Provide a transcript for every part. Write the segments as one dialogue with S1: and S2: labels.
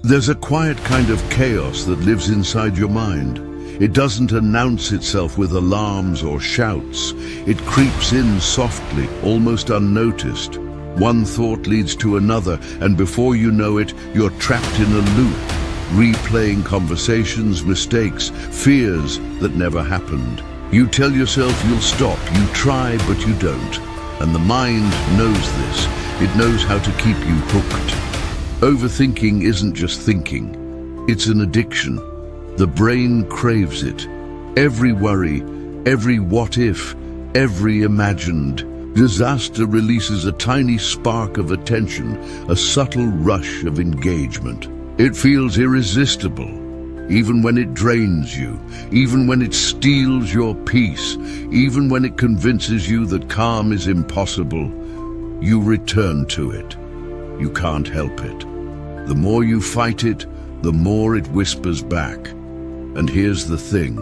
S1: There's a quiet kind of chaos that lives inside your mind. It doesn't announce itself with alarms or shouts. It creeps in softly, almost unnoticed. One thought leads to another, and before you know it, you're trapped in a loop, replaying conversations, mistakes, fears that never happened. You tell yourself you'll stop, you try, but you don't. And the mind knows this. It knows how to keep you hooked. Overthinking isn't just thinking. It's an addiction. The brain craves it. Every worry, every what if, every imagined disaster releases a tiny spark of attention, a subtle rush of engagement. It feels irresistible, even when it drains you, even when it steals your peace, even when it convinces you that calm is impossible. You return to it. You can't help it. The more you fight it, the more it whispers back. And here's the thing.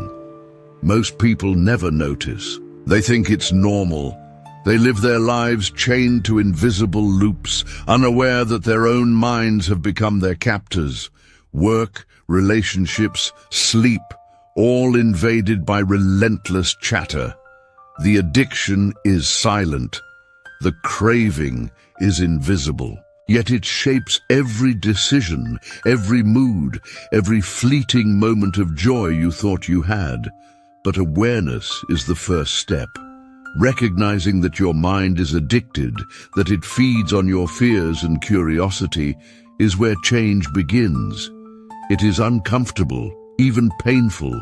S1: Most people never notice. They think it's normal. They live their lives chained to invisible loops, unaware that their own minds have become their captors. Work, relationships, sleep, all invaded by relentless chatter. The addiction is silent. The craving is invisible. Yet it shapes every decision, every mood, every fleeting moment of joy you thought you had. But awareness is the first step. Recognizing that your mind is addicted, that it feeds on your fears and curiosity, is where change begins. It is uncomfortable, even painful,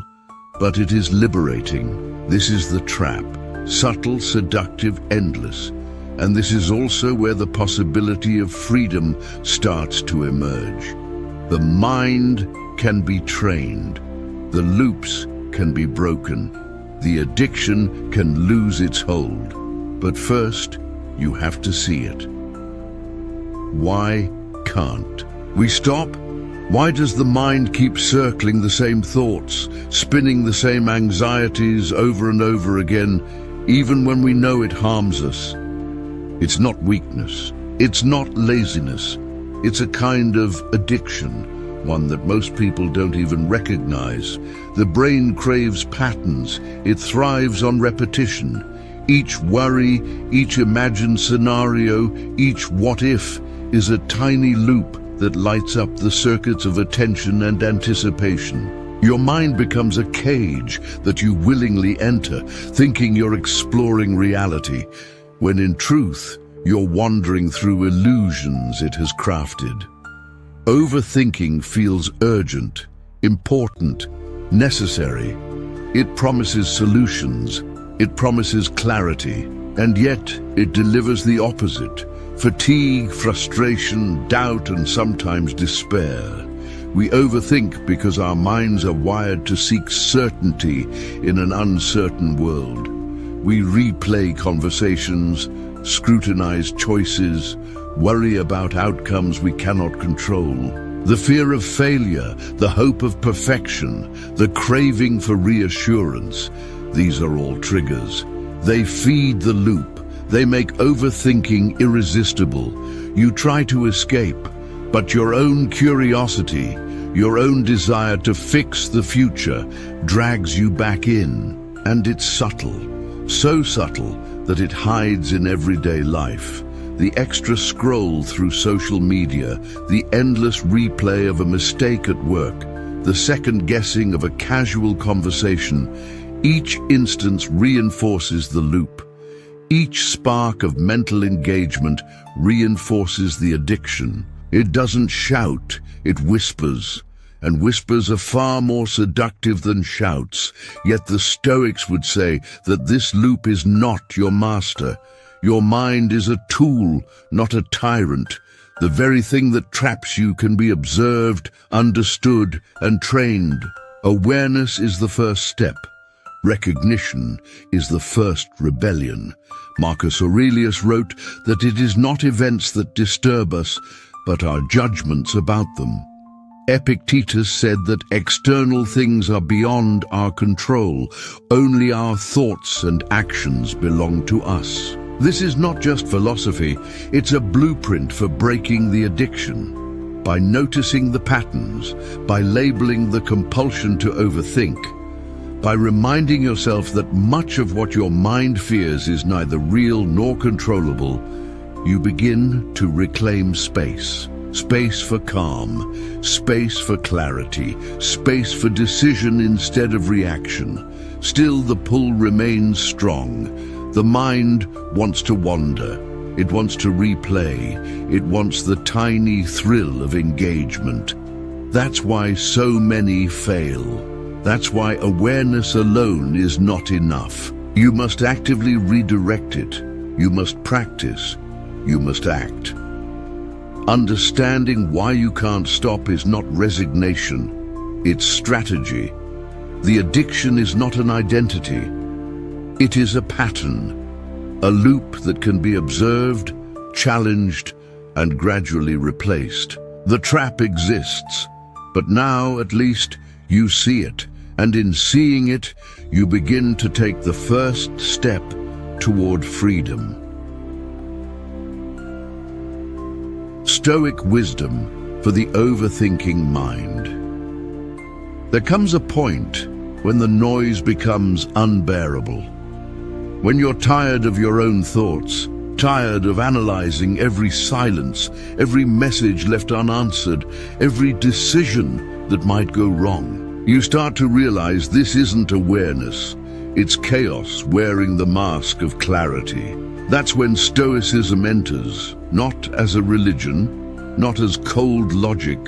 S1: but it is liberating. This is the trap, subtle, seductive, endless. And this is also where the possibility of freedom starts to emerge. The mind can be trained. The loops can be broken. The addiction can lose its hold. But first, you have to see it. Why can't we stop? Why does the mind keep circling the same thoughts, spinning the same anxieties over and over again, even when we know it harms us? It's not weakness. It's not laziness. It's a kind of addiction, one that most people don't even recognize. The brain craves patterns. It thrives on repetition. Each worry, each imagined scenario, each what if is a tiny loop that lights up the circuits of attention and anticipation. Your mind becomes a cage that you willingly enter, thinking you're exploring reality, when in truth, you're wandering through illusions it has crafted. Overthinking feels urgent, important, necessary. It promises solutions, it promises clarity, and yet it delivers the opposite: fatigue, frustration, doubt, and sometimes despair. We overthink because our minds are wired to seek certainty in an uncertain world. We replay conversations, scrutinize choices, worry about outcomes we cannot control. The fear of failure, the hope of perfection, the craving for reassurance, these are all triggers. They feed the loop. They make overthinking irresistible. You try to escape, but your own curiosity, your own desire to fix the future, drags you back in. And it's subtle. So subtle that it hides in everyday life. The extra scroll through social media, the endless replay of a mistake at work, the second guessing of a casual conversation, each instance reinforces the loop. Each spark of mental engagement reinforces the addiction. It doesn't shout, it whispers. And whispers are far more seductive than shouts. Yet the Stoics would say that this loop is not your master. Your mind is a tool, not a tyrant. The very thing that traps you can be observed, understood, and trained. Awareness is the first step. Recognition is the first rebellion. Marcus Aurelius wrote that it is not events that disturb us, but our judgments about them. Epictetus said that external things are beyond our control. Only our thoughts and actions belong to us. This is not just philosophy, it's a blueprint for breaking the addiction. by noticing the patterns, by labeling the compulsion to overthink, by reminding yourself that much of what your mind fears is neither real nor controllable, you begin to reclaim space. Space for calm, space for clarity, space for decision instead of reaction. Still, the pull remains strong. The mind wants to wander. It wants to replay. It wants the tiny thrill of engagement. That's why so many fail. That's why awareness alone is not enough. You must actively redirect it. You must practice. You must act. Understanding why you can't stop is not resignation, it's strategy. The addiction is not an identity. It is a pattern, a loop that can be observed, challenged, and gradually replaced. The trap exists, but now at least you see it, and in seeing it, you begin to take the first step toward freedom. Stoic wisdom for the overthinking mind. There comes a point when the noise becomes unbearable. When you're tired of your own thoughts, tired of analyzing every silence, every message left unanswered, every decision that might go wrong, you start to realize this isn't awareness. It's chaos wearing the mask of clarity. That's when Stoicism enters, not as a religion, not as cold logic,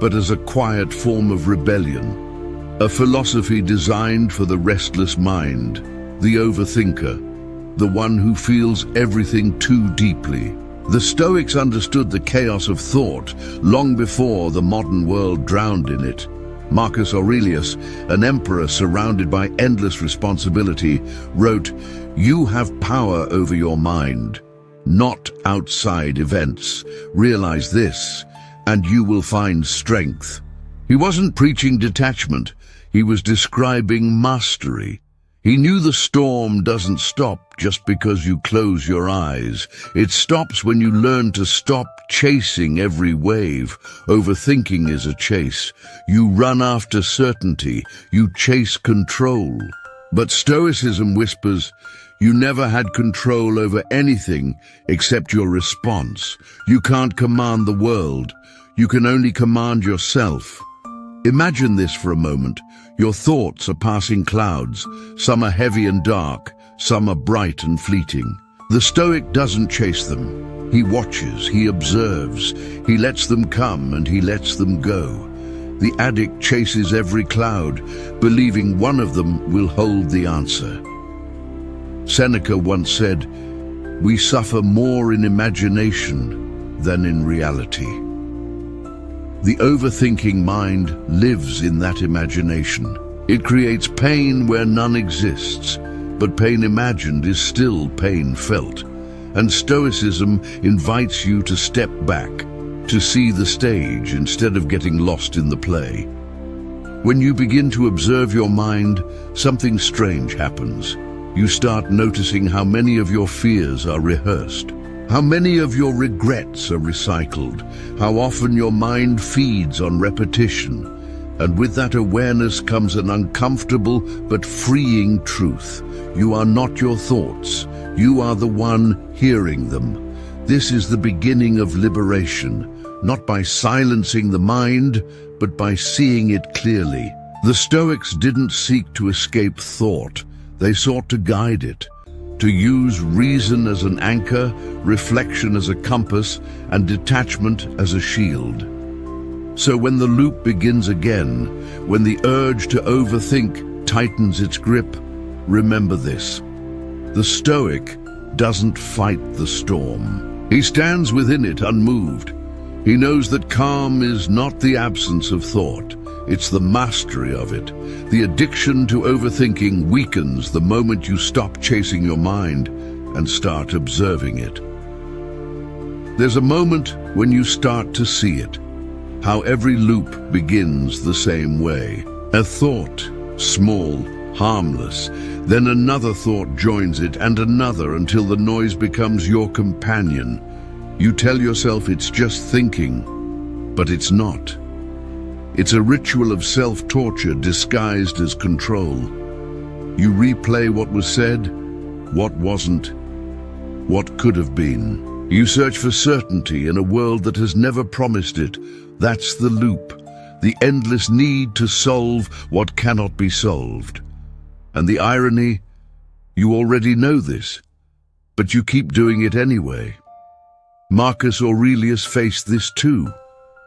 S1: but as a quiet form of rebellion. A philosophy designed for the restless mind, the overthinker, the one who feels everything too deeply. The Stoics understood the chaos of thought long before the modern world drowned in it. Marcus Aurelius, an emperor surrounded by endless responsibility, wrote, "You have power over your mind, not outside events. Realize this, and you will find strength." He wasn't preaching detachment, he was describing mastery. He knew the storm doesn't stop just because you close your eyes. It stops when you learn to stop chasing every wave. Overthinking is a chase. You run after certainty. You chase control. But Stoicism whispers, you never had control over anything except your response. You can't command the world. You can only command yourself. Imagine this for a moment. Your thoughts are passing clouds. Some are heavy and dark. Some are bright and fleeting. The Stoic doesn't chase them. He watches, he observes. He lets them come and he lets them go. The addict chases every cloud, believing one of them will hold the answer. Seneca once said, "We suffer more in imagination than in reality." The overthinking mind lives in that imagination. It creates pain where none exists, but pain imagined is still pain felt. And Stoicism invites you to step back, to see the stage instead of getting lost in the play. When you begin to observe your mind, something strange happens. You start noticing how many of your fears are rehearsed. How many of your regrets are recycled, how often your mind feeds on repetition. And with that awareness comes an uncomfortable but freeing truth. You are not your thoughts, you are the one hearing them. This is the beginning of liberation, not by silencing the mind, but by seeing it clearly. The Stoics didn't seek to escape thought, they sought to guide it. To use reason as an anchor, reflection as a compass, and detachment as a shield. So when the loop begins again, when the urge to overthink tightens its grip, remember this. The Stoic doesn't fight the storm. He stands within it unmoved. He knows that calm is not the absence of thought, it's the mastery of it. The addiction to overthinking weakens the moment you stop chasing your mind and start observing it. There's a moment when you start to see it, how every loop begins the same way. A thought, small, harmless, then another thought joins it and another until the noise becomes your companion. You tell yourself it's just thinking, But it's not. It's a ritual of self-torture disguised as control. You replay what was said, what wasn't, what could have been. You search for certainty in a world that has never promised it. That's the loop, the endless need to solve what cannot be solved. And the irony, you already know this, but you keep doing it anyway. Marcus Aurelius faced this too.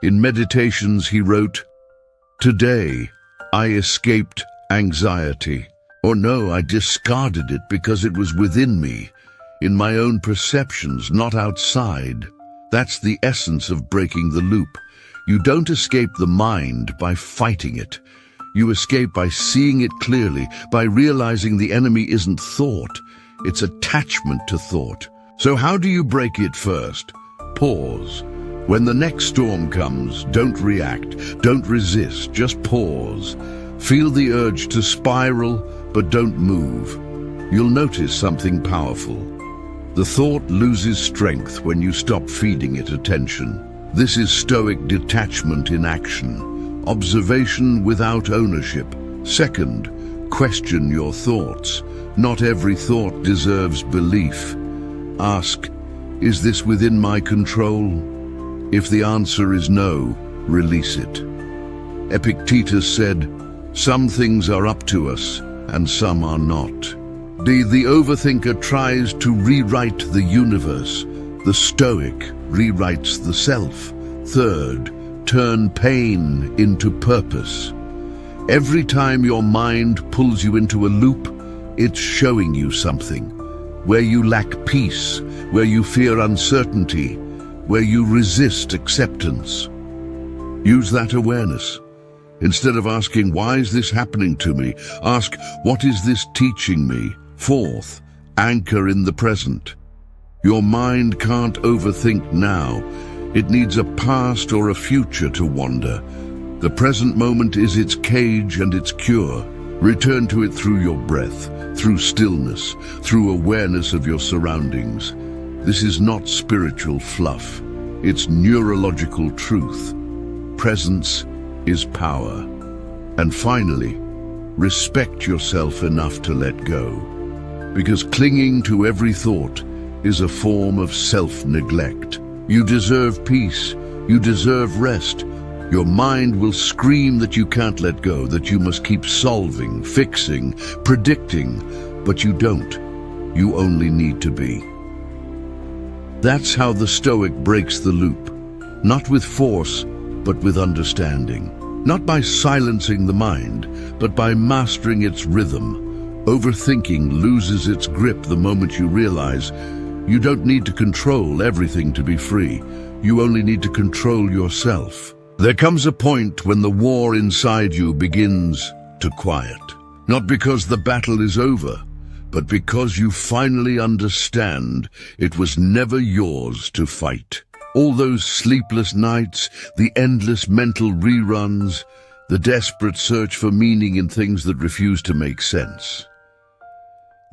S1: In Meditations he wrote, "Today I escaped anxiety." Or no, I discarded it because it was within me, in my own perceptions, not outside. That's the essence of breaking the loop. You don't escape the mind by fighting it. You escape by seeing it clearly, by realizing the enemy isn't thought, it's attachment to thought. So how do you break it first? Pause. When the next storm comes, don't react, don't resist, just pause. Feel the urge to spiral, but don't move. You'll notice something powerful. The thought loses strength when you stop feeding it attention. This is Stoic detachment in action. Observation without ownership. Second, question your thoughts. Not every thought deserves belief. Ask, is this within my control? If the answer is no, release it. Epictetus said, "Some things are up to us, and some are not." The overthinker tries to rewrite the universe. The Stoic rewrites the self. Third, turn pain into purpose. Every time your mind pulls you into a loop, it's showing you something. Where you lack peace, where you fear uncertainty, where you resist acceptance. Use that awareness. Instead of asking, why is this happening to me? Ask, what is this teaching me? Fourth, anchor in the present. Your mind can't overthink now. It needs a past or a future to wander. The present moment is its cage and its cure. Return to it through your breath, through stillness, through awareness of your surroundings. This is not spiritual fluff. It's neurological truth. Presence is power. And finally, respect yourself enough to let go. Because clinging to every thought is a form of self-neglect. You deserve peace. You deserve rest. Your mind will scream that you can't let go, that you must keep solving, fixing, predicting, but you don't. You only need to be. That's how the Stoic breaks the loop. Not with force, but with understanding. Not by silencing the mind, but by mastering its rhythm. Overthinking loses its grip the moment you realize you don't need to control everything to be free. You only need to control yourself. There comes a point when the war inside you begins to quiet. Not because the battle is over, but because you finally understand it was never yours to fight. All those sleepless nights, the endless mental reruns, the desperate search for meaning in things that refuse to make sense.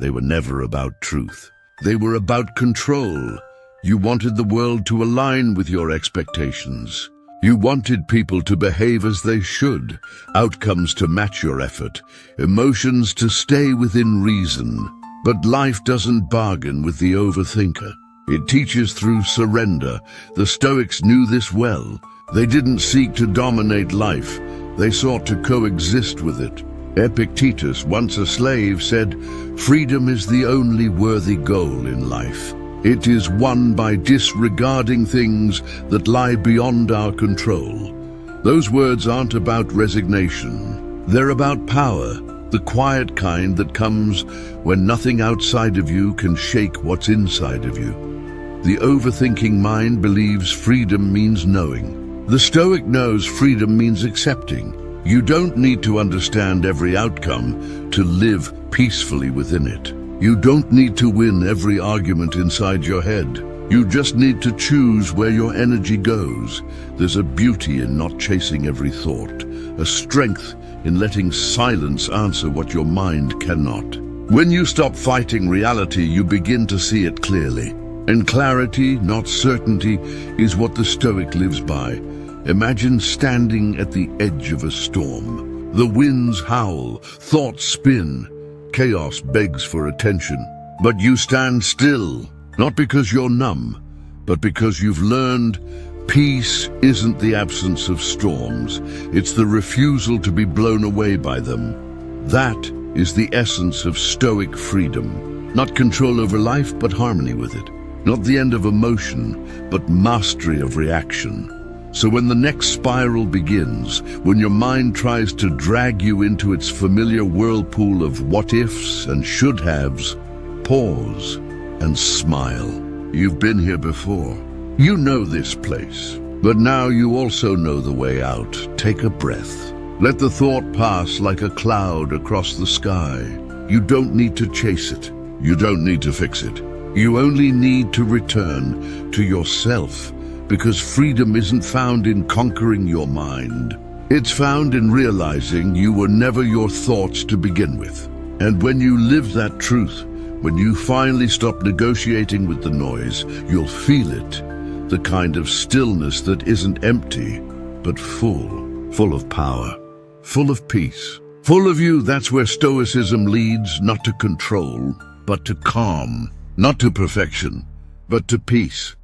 S1: They were never about truth. They were about control. You wanted the world to align with your expectations. You wanted people to behave as they should, outcomes to match your effort, emotions to stay within reason. But life doesn't bargain with the overthinker. It teaches through surrender. The Stoics knew this well. They didn't seek to dominate life. They sought to coexist with it. Epictetus, once a slave, said, "Freedom is the only worthy goal in life. It is won by disregarding things that lie beyond our control." Those words aren't about resignation. They're about power, the quiet kind that comes when nothing outside of you can shake what's inside of you. The overthinking mind believes freedom means knowing. The Stoic knows freedom means accepting. You don't need to understand every outcome to live peacefully within it. You don't need to win every argument inside your head. You just need to choose where your energy goes. There's a beauty in not chasing every thought, a strength in letting silence answer what your mind cannot. When you stop fighting reality, you begin to see it clearly. And clarity, not certainty, is what the Stoic lives by. Imagine standing at the edge of a storm. The winds howl, thoughts spin, chaos begs for attention. But you stand still, not because you're numb, but because you've learned peace isn't the absence of storms, it's the refusal to be blown away by them. That is the essence of Stoic freedom. Not control over life, but harmony with it. Not the end of emotion, but mastery of reaction. So when the next spiral begins, when your mind tries to drag you into its familiar whirlpool of what-ifs and should-haves, pause and smile. You've been here before. You know this place. But now you also know the way out. Take a breath. Let the thought pass like a cloud across the sky. You don't need to chase it. You don't need to fix it. You only need to return to yourself, because freedom isn't found in conquering your mind. It's found in realizing you were never your thoughts to begin with. And when you live that truth, when you finally stop negotiating with the noise, you'll feel it. The kind of stillness that isn't empty, but full of power, full of peace. Full of you, that's where Stoicism leads, not to control, but to calm. Not to perfection, but to peace.